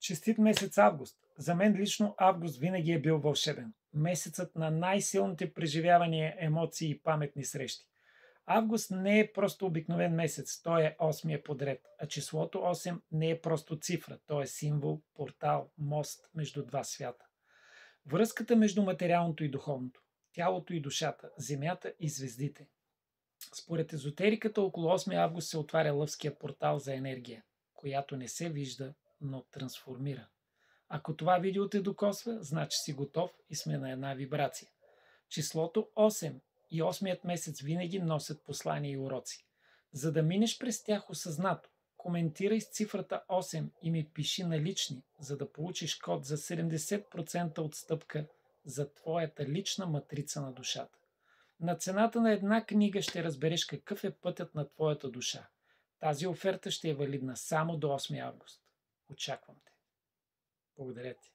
Честит месец август! За мен лично август винаги е бил вълшебен. Месецът на най-силните преживявания, емоции и паметни срещи. Август не е просто обикновен месец, той е осмия подред, а числото 8 не е просто цифра, то е символ, портал, мост между два свята. Връзката между материалното и духовното, тялото и душата, земята и звездите. Според езотериката около 8 август се отваря лъвския портал за енергия, която не се вижда, но трансформира. Ако това видео те докосва, значи си готов и сме на една вибрация. Числото 8 и 8-ият месец винаги носят послания и уроци. За да минеш през тях осъзнато, коментирай с цифрата 8 и ми пиши на лични, за да получиш код за 70% отстъпка за твоята лична матрица на душата. На цената на една книга ще разбереш какъв е пътят на твоята душа. Тази оферта ще е валидна само до 8 август. Очаквам те. Благодаря ти.